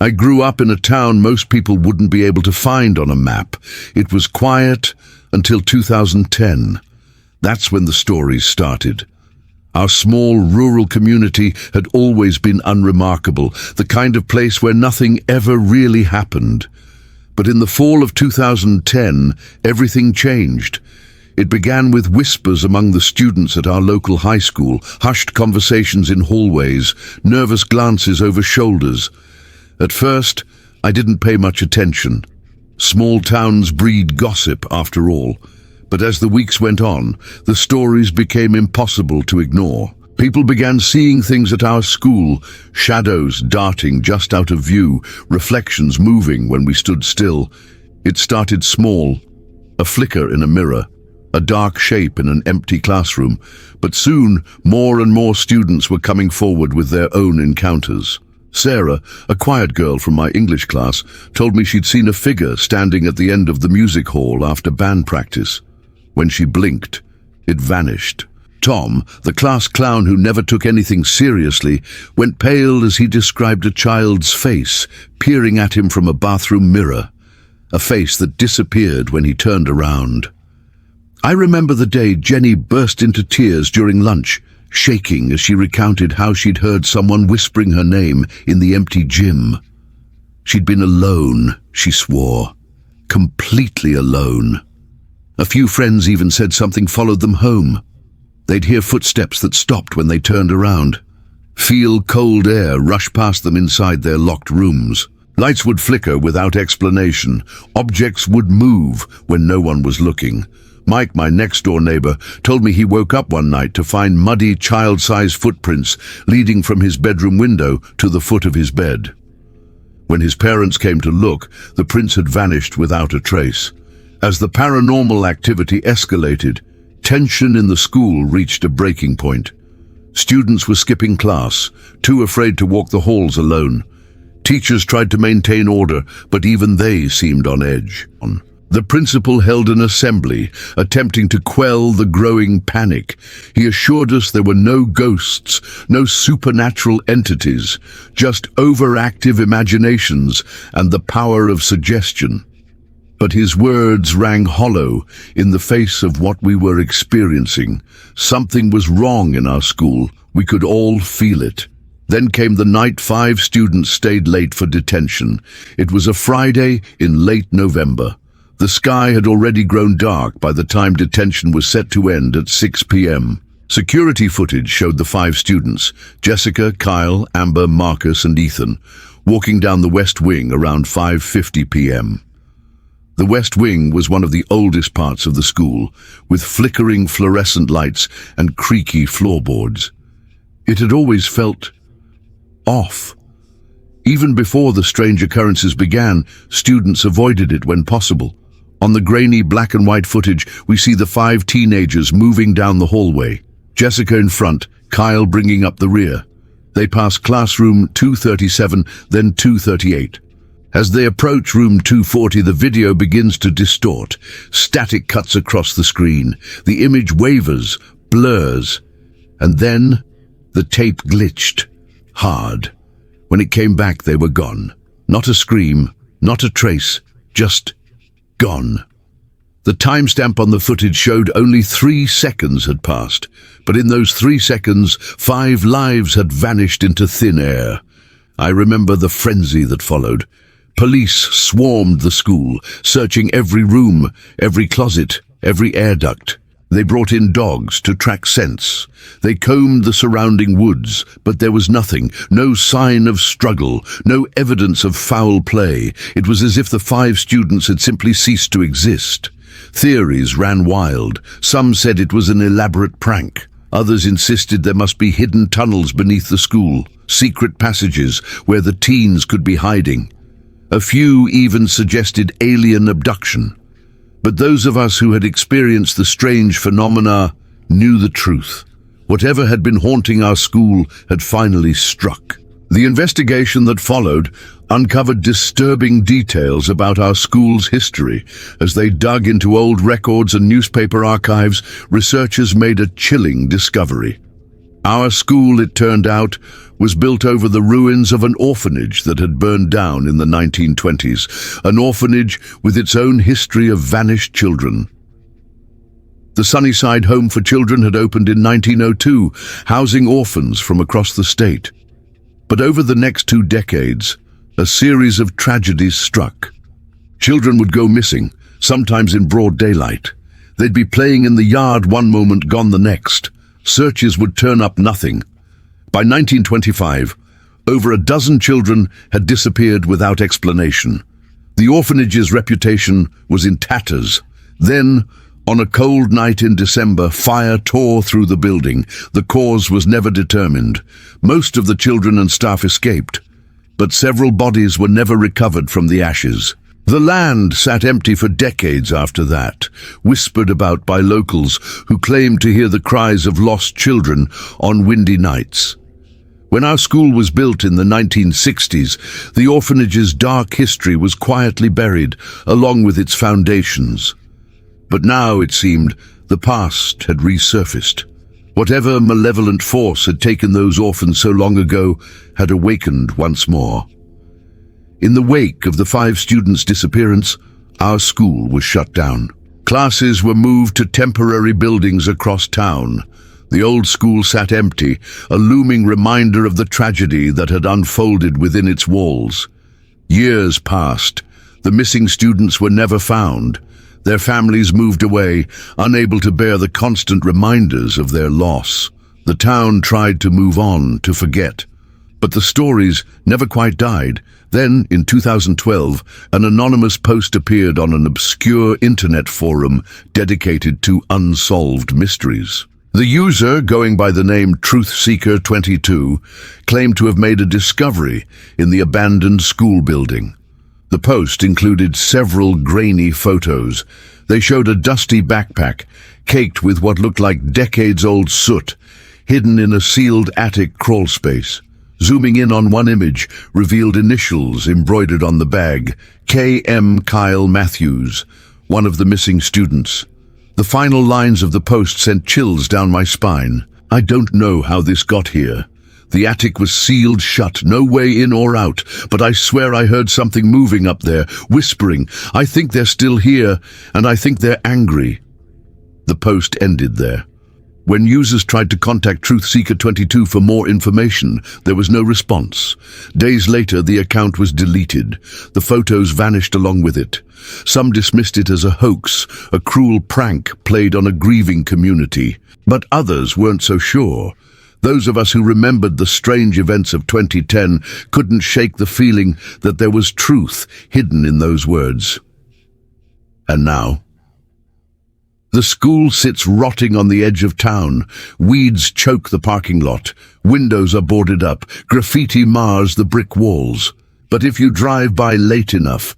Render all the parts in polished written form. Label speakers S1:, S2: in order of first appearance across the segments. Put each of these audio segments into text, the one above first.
S1: I grew up in a town most people wouldn't be able to find on a map. It was quiet until 2010. That's when the stories started. Our small rural community had always been unremarkable, the kind of place where nothing ever really happened. But in the fall of 2010, everything changed. It began with whispers among the students at our local high school, hushed conversations in hallways, nervous glances over shoulders. At first, I didn't pay much attention. Small towns breed gossip, after all. But as the weeks went on, the stories became impossible to ignore. People began seeing things at our school, shadows darting just out of view, reflections moving when we stood still. It started small, a flicker in a mirror, a dark shape in an empty classroom, but soon more and more students were coming forward with their own encounters. Sarah, a quiet girl from my English class, told me she'd seen a figure standing at the end of the music hall after band practice. When she blinked, it vanished. Tom, the class clown who never took anything seriously, went pale as he described a child's face peering at him from a bathroom mirror, a face that disappeared when he turned around. I remember the day Jenny burst into tears during lunch, shaking as she recounted how she'd heard someone whispering her name in the empty gym. She'd been alone, she swore, completely alone. A few friends even said something followed them home. They'd hear footsteps that stopped when they turned around, feel cold air rush past them inside their locked rooms. Lights would flicker without explanation. Objects would move when no one was looking. Mike, my next-door neighbor, told me he woke up one night to find muddy, child-sized footprints leading from his bedroom window to the foot of his bed. When his parents came to look, the prints had vanished without a trace. As the paranormal activity escalated, tension in the school reached a breaking point. Students were skipping class, too afraid to walk the halls alone. Teachers tried to maintain order, but even they seemed on edge. The principal held an assembly, attempting to quell the growing panic. He assured us there were no ghosts, no supernatural entities, just overactive imaginations and the power of suggestion. But his words rang hollow in the face of what we were experiencing. Something was wrong in our school. We could all feel it. Then came the night 5 students stayed late for detention. It was a Friday in late November. The sky had already grown dark by the time detention was set to end at 6 p.m. Security footage showed the 5 students, Jessica, Kyle, Amber, Marcus, and Ethan, walking down the West Wing around 5:50 p.m. The West Wing was one of the oldest parts of the school, with flickering fluorescent lights and creaky floorboards. It had always felt off. Even before the strange occurrences began, students avoided it when possible. On the grainy black and white footage, we see the 5 teenagers moving down the hallway, Jessica in front, Kyle bringing up the rear. They pass classroom 237, then 238. As they approach room 240, the video begins to distort. Static cuts across the screen. The image wavers, blurs, and then the tape glitched, hard. When it came back, they were gone. Not a scream, not a trace, just gone. The timestamp on the footage showed only 3 seconds had passed, but in those 3 seconds, 5 lives had vanished into thin air. I remember the frenzy that followed. Police swarmed the school, searching every room, every closet, every air duct. They brought in dogs to track scents. They combed the surrounding woods, but there was nothing, no sign of struggle, no evidence of foul play. It was as if the 5 students had simply ceased to exist. Theories ran wild. Some said it was an elaborate prank. Others insisted there must be hidden tunnels beneath the school, secret passages where the teens could be hiding. A few even suggested alien abduction. But those of us who had experienced the strange phenomena knew the truth. Whatever had been haunting our school had finally struck. The investigation that followed uncovered disturbing details about our school's history. As they dug into old records and newspaper archives, researchers made a chilling discovery. Our school, it turned out, was built over the ruins of an orphanage that had burned down in the 1920s, an orphanage with its own history of vanished children. The Sunnyside Home for Children had opened in 1902, housing orphans from across the state. But over the next 2 decades, a series of tragedies struck. Children would go missing, sometimes in broad daylight. They'd be playing in the yard one moment, gone the next. Searches would turn up nothing. By 1925, over a dozen children had disappeared without explanation. The orphanage's reputation was in tatters. Then, on a cold night in December, fire tore through the building. The cause was never determined. Most of the children and staff escaped, but several bodies were never recovered from the ashes. The land sat empty for decades after that, whispered about by locals who claimed to hear the cries of lost children on windy nights. When our school was built in the 1960s, the orphanage's dark history was quietly buried, along with its foundations. But now, it seemed, the past had resurfaced. Whatever malevolent force had taken those orphans so long ago had awakened once more. In the wake of the 5 students' disappearance, our school was shut down. Classes were moved to temporary buildings across town. The old school sat empty, a looming reminder of the tragedy that had unfolded within its walls. Years passed. The missing students were never found. Their families moved away, unable to bear the constant reminders of their loss. The town tried to move on, to forget. But the stories never quite died. Then, in 2012, an anonymous post appeared on an obscure internet forum dedicated to unsolved mysteries. The user, going by the name TruthSeeker22, claimed to have made a discovery in the abandoned school building. The post included several grainy photos. They showed a dusty backpack, caked with what looked like decades-old soot, hidden in a sealed attic crawl space. Zooming in on one image revealed initials embroidered on the bag: K.M. Kyle Matthews, one of the missing students. The final lines of the post sent chills down my spine. I don't know how this got here. The attic was sealed shut, no way in or out, but I swear I heard something moving up there, whispering, "I think they're still here, and I think they're angry." The post ended there. When users tried to contact TruthSeeker22 for more information, there was no response. Days later, the account was deleted. The photos vanished along with it. Some dismissed it as a hoax, a cruel prank played on a grieving community. But others weren't so sure. Those of us who remembered the strange events of 2010 couldn't shake the feeling that there was truth hidden in those words. And now, the school sits rotting on the edge of town. Weeds choke the parking lot. Windows are boarded up. Graffiti mars the brick walls. But if you drive by late enough,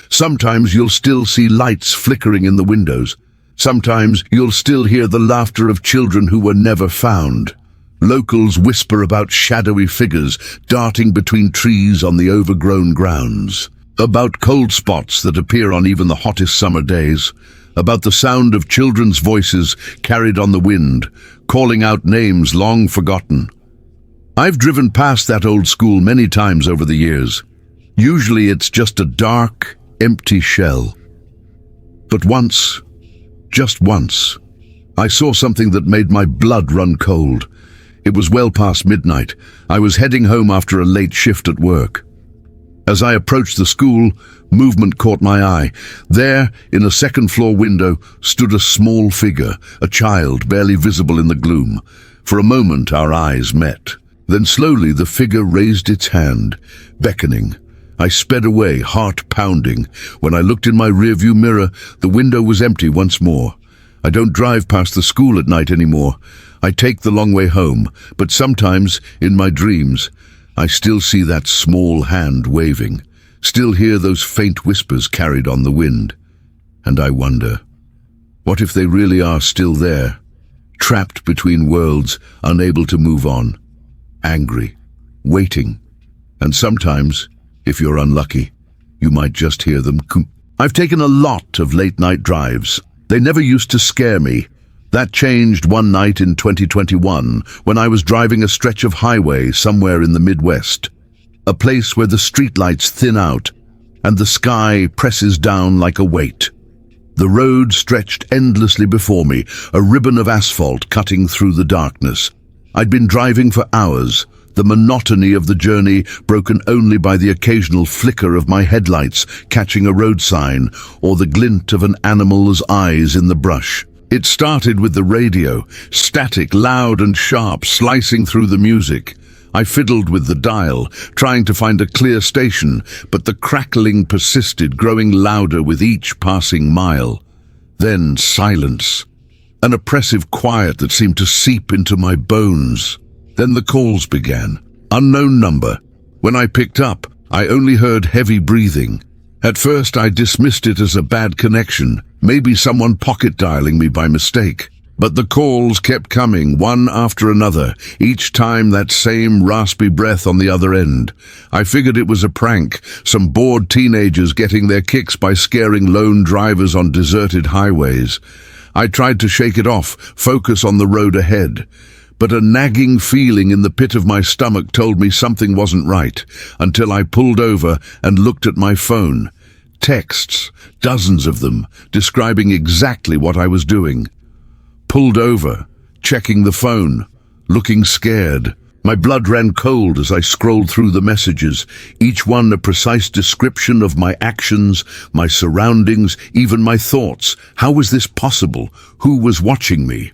S1: sometimes you'll still see lights flickering in the windows. Sometimes you'll still hear the laughter of children who were never found. Locals whisper about shadowy figures darting between trees on the overgrown grounds, about cold spots that appear on even the hottest summer days, about the sound of children's voices carried on the wind, calling out names long forgotten. I've driven past that old school many times over the years. Usually it's just a dark, empty shell. But once, just once, I saw something that made my blood run cold. It was well past midnight. I was heading home after a late shift at work. As I approached the school, movement caught my eye. There, in a second-floor window, stood a small figure, a child barely visible in the gloom. For a moment, our eyes met. Then slowly the figure raised its hand, beckoning. I sped away, heart pounding. When I looked in my rearview mirror, the window was empty once more. I don't drive past the school at night anymore. I take the long way home, but sometimes, in my dreams, I still see that small hand waving, still hear those faint whispers carried on the wind. And I wonder, what if they really are still there, trapped between worlds, unable to move on, angry, waiting, and sometimes, if you're unlucky, you might just hear them. I've taken a lot of late-night drives. They never used to scare me. That changed one night in 2021 when I was driving a stretch of highway somewhere in the Midwest, a place where the streetlights thin out and the sky presses down like a weight. The road stretched endlessly before me, a ribbon of asphalt cutting through the darkness. I'd been driving for hours, the monotony of the journey broken only by the occasional flicker of my headlights catching a road sign or the glint of an animal's eyes in the brush. It started with the radio, static, loud and sharp, slicing through the music. I fiddled with the dial, trying to find a clear station, but the crackling persisted, growing louder with each passing mile. Then silence, an oppressive quiet that seemed to seep into my bones. Then the calls began. Unknown number. When I picked up, I only heard heavy breathing. At first I dismissed it as a bad connection, maybe someone pocket dialing me by mistake. But the calls kept coming, one after another, each time that same raspy breath on the other end. I figured it was a prank, some bored teenagers getting their kicks by scaring lone drivers on deserted highways. I tried to shake it off, focus on the road ahead. But a nagging feeling in the pit of my stomach told me something wasn't right, until I pulled over and looked at my phone. Texts, dozens of them, describing exactly what I was doing. Pulled over, checking the phone, looking scared. My blood ran cold as I scrolled through the messages, each one a precise description of my actions, my surroundings, even my thoughts. How was this possible? Who was watching me?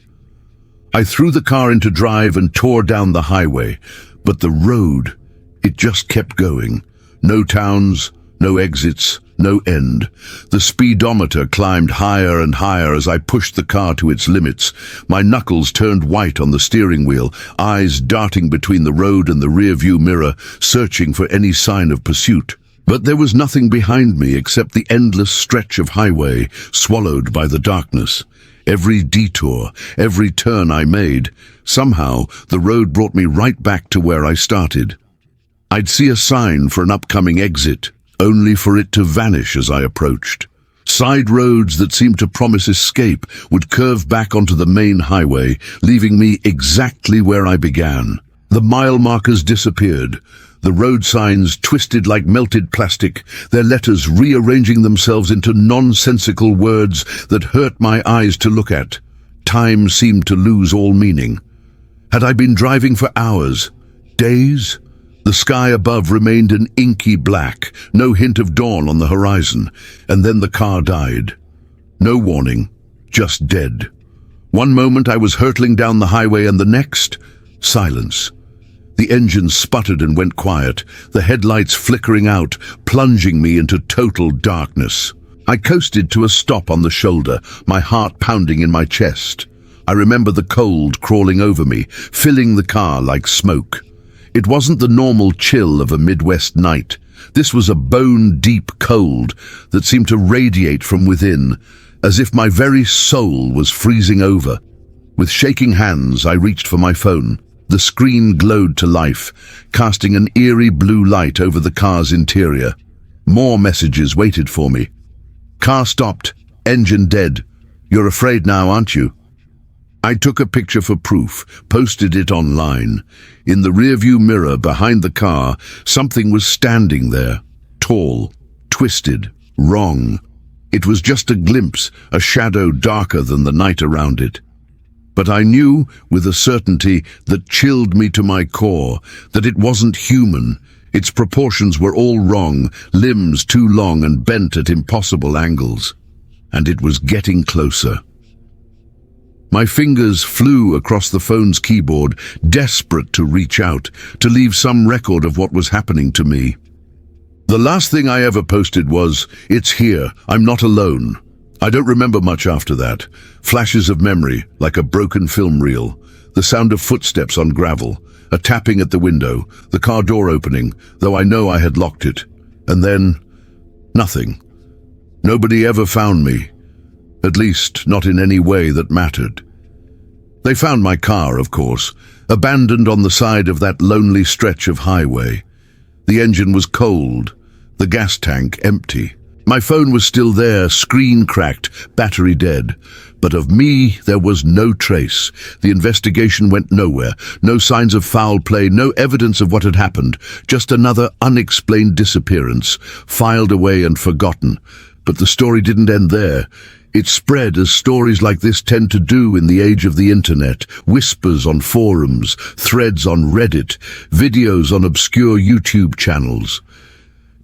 S1: I threw the car into drive and tore down the highway, but the road, it just kept going. No towns, no exits, no end. The speedometer climbed higher and higher as I pushed the car to its limits. My knuckles turned white on the steering wheel, eyes darting between the road and the rear-view mirror, searching for any sign of pursuit. But there was nothing behind me except the endless stretch of highway, swallowed by the darkness. Every detour, every turn I made, somehow the road brought me right back to where I started. I'd see a sign for an upcoming exit, only for it to vanish as I approached. Side roads that seemed to promise escape would curve back onto the main highway, leaving me exactly where I began. The mile markers disappeared, the road signs twisted like melted plastic, their letters rearranging themselves into nonsensical words that hurt my eyes to look at. Time seemed to lose all meaning. Had I been driving for hours, days? The sky above remained an inky black, no hint of dawn on the horizon, and then the car died. No warning, just dead. One moment I was hurtling down the highway and the next, silence. The engine sputtered and went quiet, the headlights flickering out, plunging me into total darkness. I coasted to a stop on the shoulder, my heart pounding in my chest. I remember the cold crawling over me, filling the car like smoke. It wasn't the normal chill of a Midwest night. This was a bone-deep cold that seemed to radiate from within, as if my very soul was freezing over. With shaking hands, I reached for my phone. The screen glowed to life, casting an eerie blue light over the car's interior. More messages waited for me. Car stopped, engine dead. You're afraid now, aren't you? I took a picture for proof, posted it online. In the rearview mirror behind the car, something was standing there, tall, twisted, wrong. It was just a glimpse, a shadow darker than the night around it. But I knew, with a certainty that chilled me to my core, that it wasn't human. Its proportions were all wrong, limbs too long and bent at impossible angles. And it was getting closer. My fingers flew across the phone's keyboard, desperate to reach out, to leave some record of what was happening to me. The last thing I ever posted was, "It's here, I'm not alone." I don't remember much after that. Flashes of memory, like a broken film reel. The sound of footsteps on gravel, a tapping at the window, the car door opening, though I know I had locked it. And then, nothing. Nobody ever found me. At least, not in any way that mattered. They found my car, of course, abandoned on the side of that lonely stretch of highway. The engine was cold, the gas tank empty. My phone was still there, screen cracked, battery dead. But of me, there was no trace. The investigation went nowhere. No signs of foul play, no evidence of what had happened. Just another unexplained disappearance, filed away and forgotten. But the story didn't end there. It spread as stories like this tend to do in the age of the internet. Whispers on forums, threads on Reddit, videos on obscure YouTube channels.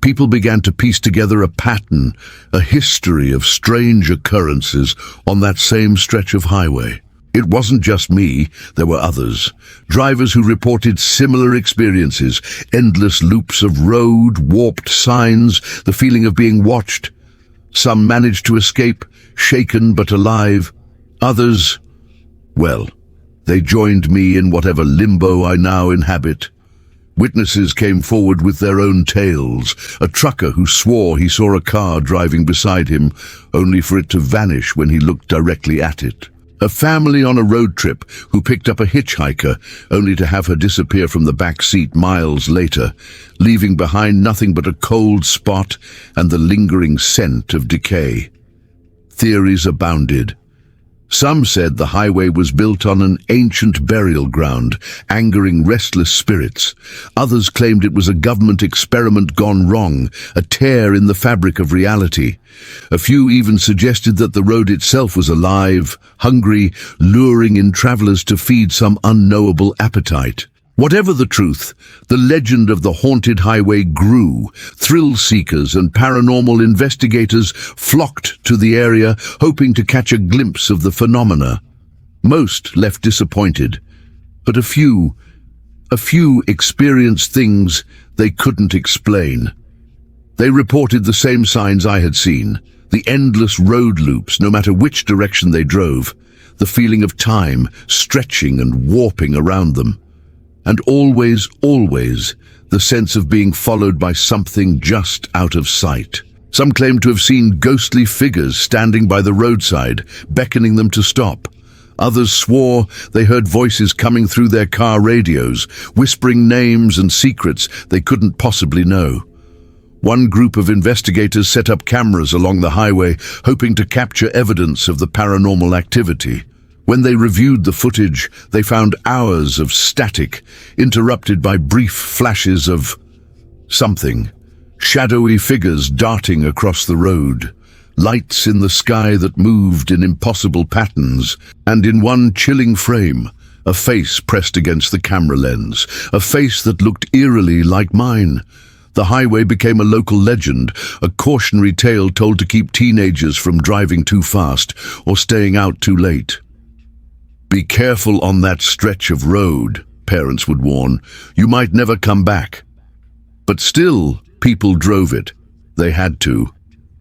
S1: People began to piece together a pattern, a history of strange occurrences on that same stretch of highway. It wasn't just me, there were others. Drivers who reported similar experiences, endless loops of road, warped signs, the feeling of being watched. Some managed to escape, shaken but alive. Others, well, they joined me in whatever limbo I now inhabit. Witnesses came forward with their own tales. A trucker who swore he saw a car driving beside him, only for it to vanish when he looked directly at it. A family on a road trip who picked up a hitchhiker, only to have her disappear from the back seat miles later, leaving behind nothing but a cold spot and the lingering scent of decay. Theories abounded. Some said the highway was built on an ancient burial ground, angering restless spirits. Others claimed it was a government experiment gone wrong, a tear in the fabric of reality. A few even suggested that the road itself was alive, hungry, luring in travelers to feed some unknowable appetite. Whatever the truth, the legend of the haunted highway grew. Thrill seekers and paranormal investigators flocked to the area, hoping to catch a glimpse of the phenomena. Most left disappointed, but a few experienced things they couldn't explain. They reported the same signs I had seen, the endless road loops, no matter which direction they drove, the feeling of time stretching and warping around them. And always, the sense of being followed by something just out of sight. Some claimed to have seen ghostly figures standing by the roadside, beckoning them to stop. Others swore they heard voices coming through their car radios, whispering names and secrets they couldn't possibly know. One group of investigators set up cameras along the highway, hoping to capture evidence of the paranormal activity. When they reviewed the footage, they found hours of static, interrupted by brief flashes of something. Shadowy figures darting across the road, lights in the sky that moved in impossible patterns, and in one chilling frame, a face pressed against the camera lens, a face that looked eerily like mine. The highway became a local legend, a cautionary tale told to keep teenagers from driving too fast or staying out too late. "Be careful on that stretch of road," parents would warn. "You might never come back." But still, people drove it. They had to.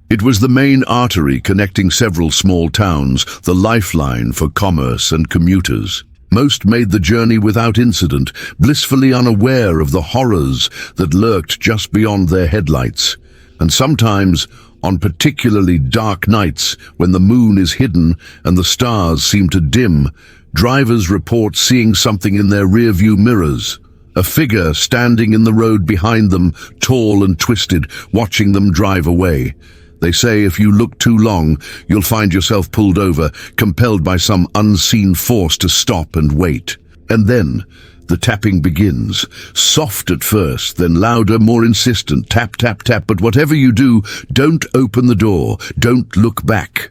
S1: It was the main artery connecting several small towns, the lifeline for commerce and commuters. Most made the journey without incident, blissfully unaware of the horrors that lurked just beyond their headlights. And sometimes, on particularly dark nights when the moon is hidden and the stars seem to dim, drivers report seeing something in their rearview mirrors. A figure standing in the road behind them, tall and twisted, watching them drive away. They say if you look too long, you'll find yourself pulled over, compelled by some unseen force to stop and wait. And then, the tapping begins. Soft at first, then louder, more insistent. Tap, tap, tap. But whatever you do, don't open the door. Don't look back.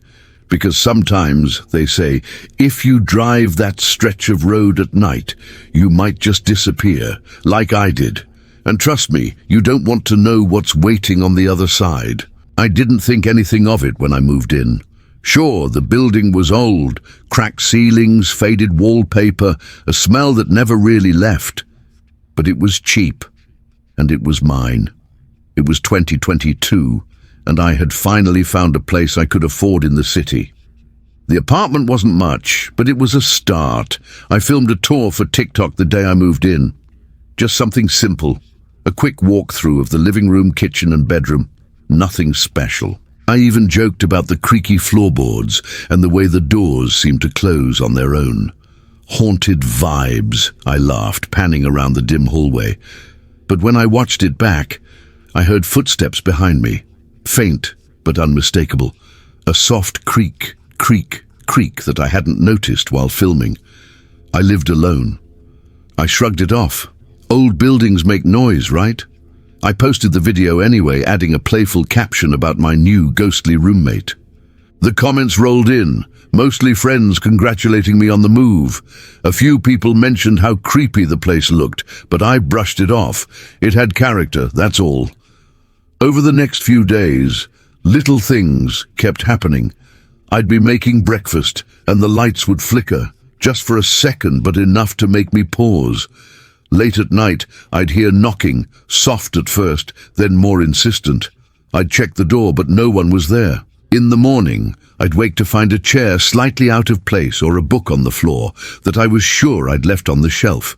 S1: Because sometimes, they say, if you drive that stretch of road at night, you might just disappear, like I did. And trust me, you don't want to know what's waiting on the other side. I didn't think anything of it when I moved in. Sure, the building was old, cracked ceilings, faded wallpaper, a smell that never really left. But it was cheap, and it was mine. It was 2022, and I had finally found a place I could afford in the city. The apartment wasn't much, but it was a start. I filmed a tour for TikTok the day I moved in. Just something simple, a quick walkthrough of the living room, kitchen and bedroom. Nothing special. I even joked about the creaky floorboards and the way the doors seemed to close on their own. Haunted vibes, I laughed, panning around the dim hallway. But when I watched it back, I heard footsteps behind me. Faint, but unmistakable. A soft creak, creak, creak that I hadn't noticed while filming. I lived alone. I shrugged it off. Old buildings make noise, right? I posted the video anyway, adding a playful caption about my new ghostly roommate. The comments rolled in, mostly friends congratulating me on the move. A few people mentioned how creepy the place looked, but I brushed it off. It had character, that's all. Over the next few days, little things kept happening. I'd be making breakfast, and the lights would flicker, just for a second, but enough to make me pause. Late at night, I'd hear knocking, soft at first, then more insistent. I'd check the door, but no one was there. In the morning, I'd wake to find a chair slightly out of place or a book on the floor that I was sure I'd left on the shelf.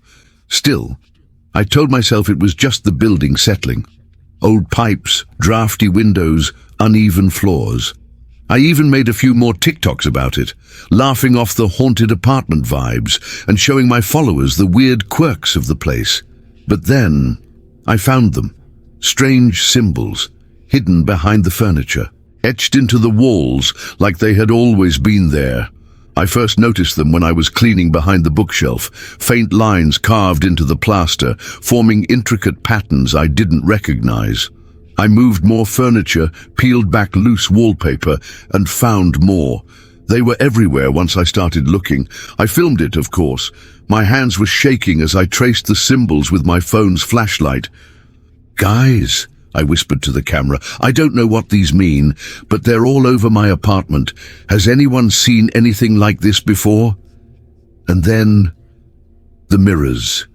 S1: Still, I told myself it was just the building settling. Old pipes, drafty windows, uneven floors. I even made a few more TikToks about it, laughing off the haunted apartment vibes and showing my followers the weird quirks of the place. But then, I found them. Strange symbols, hidden behind the furniture, etched into the walls like they had always been there. I first noticed them when I was cleaning behind the bookshelf, faint lines carved into the plaster, forming intricate patterns I didn't recognize. I moved more furniture, peeled back loose wallpaper, and found more. They were everywhere once I started looking. I filmed it, of course. My hands were shaking as I traced the symbols with my phone's flashlight. "Guys," I whispered to the camera, "I don't know what these mean, but they're all over my apartment. Has anyone seen anything like this before?" And then, the mirrors.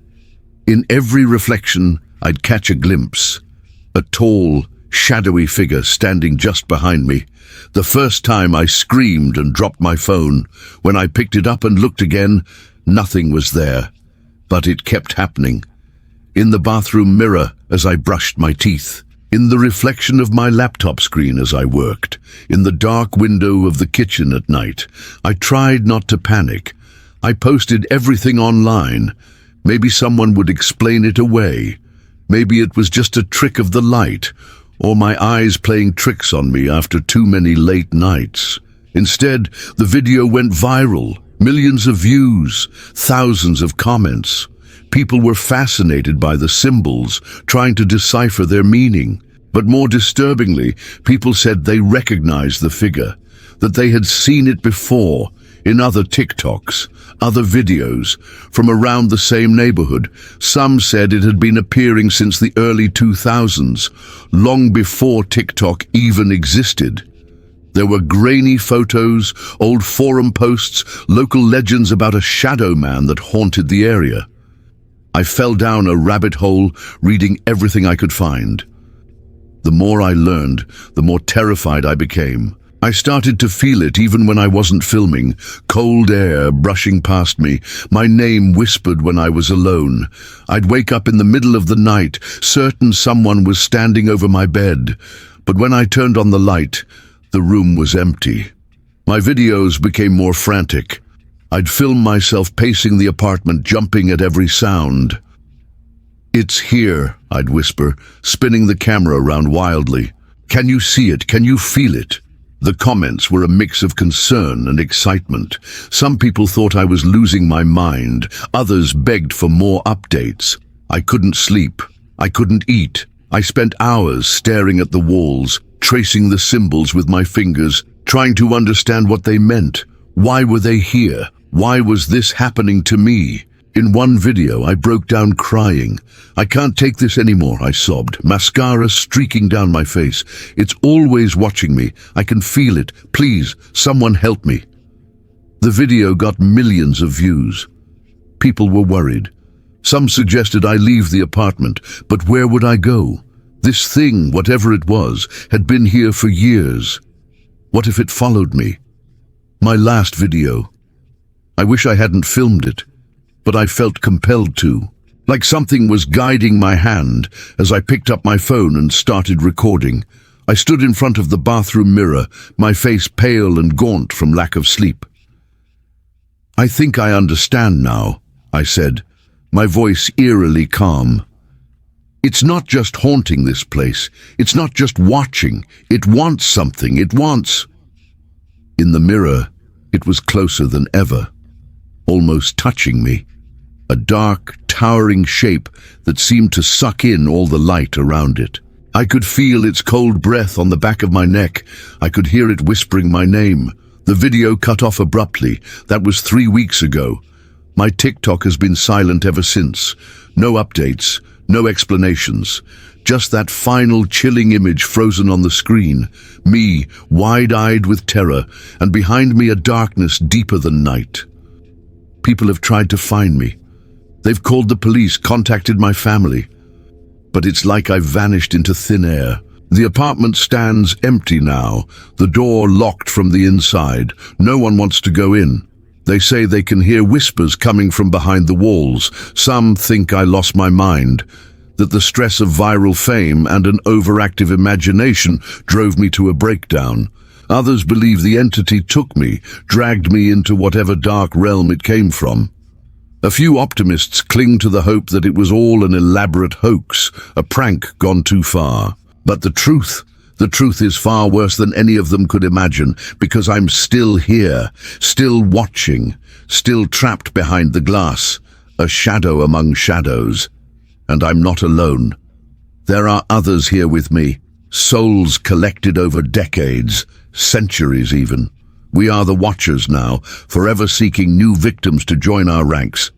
S1: In every reflection, I'd catch a glimpse. A tall, shadowy figure standing just behind me. The first time I screamed and dropped my phone. When I picked it up and looked again, nothing was there. But it kept happening. In the bathroom mirror as I brushed my teeth. In the reflection of my laptop screen as I worked. In the dark window of the kitchen at night. I tried not to panic. I posted everything online. Maybe someone would explain it away. Maybe it was just a trick of the light, or my eyes playing tricks on me after too many late nights. Instead, the video went viral. Millions of views, thousands of comments. People were fascinated by the symbols, trying to decipher their meaning. But more disturbingly, people said they recognized the figure, that they had seen it before, in other TikToks, other videos, from around the same neighborhood. Some said it had been appearing since the early 2000s, long before TikTok even existed. There were grainy photos, old forum posts, local legends about a shadow man that haunted the area. I fell down a rabbit hole, reading everything I could find. The more I learned, the more terrified I became. I started to feel it even when I wasn't filming. Cold air brushing past me, my name whispered when I was alone. I'd wake up in the middle of the night, certain someone was standing over my bed. But when I turned on the light, the room was empty. My videos became more frantic. I'd film myself pacing the apartment, jumping at every sound. "It's here," I'd whisper, spinning the camera around wildly. "Can you see it? Can you feel it?" The comments were a mix of concern and excitement. Some people thought I was losing my mind. Others begged for more updates. I couldn't sleep. I couldn't eat. I spent hours staring at the walls, tracing the symbols with my fingers, trying to understand what they meant. Why were they here? Why was this happening to me? In one video, I broke down crying. "I can't take this anymore," I sobbed, mascara streaking down my face. "It's always watching me. I can feel it. Please, someone help me." The video got millions of views. People were worried. Some suggested I leave the apartment, but where would I go? This thing, whatever it was, had been here for years. What if it followed me? My last video. I wish I hadn't filmed it, but I felt compelled to. Like something was guiding my hand as I picked up my phone and started recording. I stood in front of the bathroom mirror, my face pale and gaunt from lack of sleep. "I think I understand now," I said, my voice eerily calm. "It's not just haunting this place. It's not just watching. It wants something. It wants..." In the mirror, It was closer than ever, almost touching me. A dark, towering shape that seemed to suck in all the light around it. I could feel its cold breath on the back of my neck. I could hear it whispering my name. The video cut off abruptly. That was 3 weeks ago. My TikTok has been silent ever since. No updates, no explanations. Just that final chilling image frozen on the screen. Me, wide-eyed with terror, and behind me a darkness deeper than night. People have tried to find me. They've called the police, contacted my family. But it's like I've vanished into thin air. The apartment stands empty now, the door locked from the inside. No one wants to go in. They say they can hear whispers coming from behind the walls. Some think I lost my mind, that the stress of viral fame and an overactive imagination drove me to a breakdown. Others believe the entity took me, dragged me into whatever dark realm it came from. A few optimists cling to the hope that it was all an elaborate hoax, a prank gone too far. But the truth is far worse than any of them could imagine, because I'm still here, still watching, still trapped behind the glass, a shadow among shadows. And I'm not alone. There are others here with me, souls collected over decades, centuries even. We are the Watchers now, forever seeking new victims to join our ranks.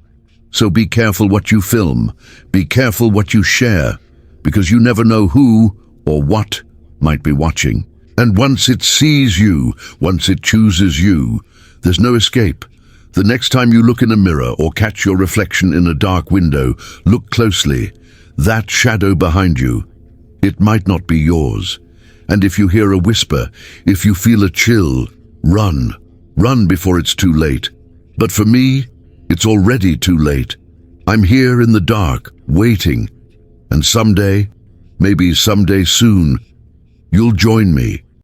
S1: So be careful what you film, be careful what you share, because you never know who or what might be watching. And once it sees you, once it chooses you, there's no escape. The next time you look in a mirror or catch your reflection in a dark window, look closely. That shadow behind you, it might not be yours. And if you hear a whisper, if you feel a chill, run. Run before it's too late. But for me, it's already too late. I'm here in the dark, waiting. And someday, maybe someday soon, you'll join me.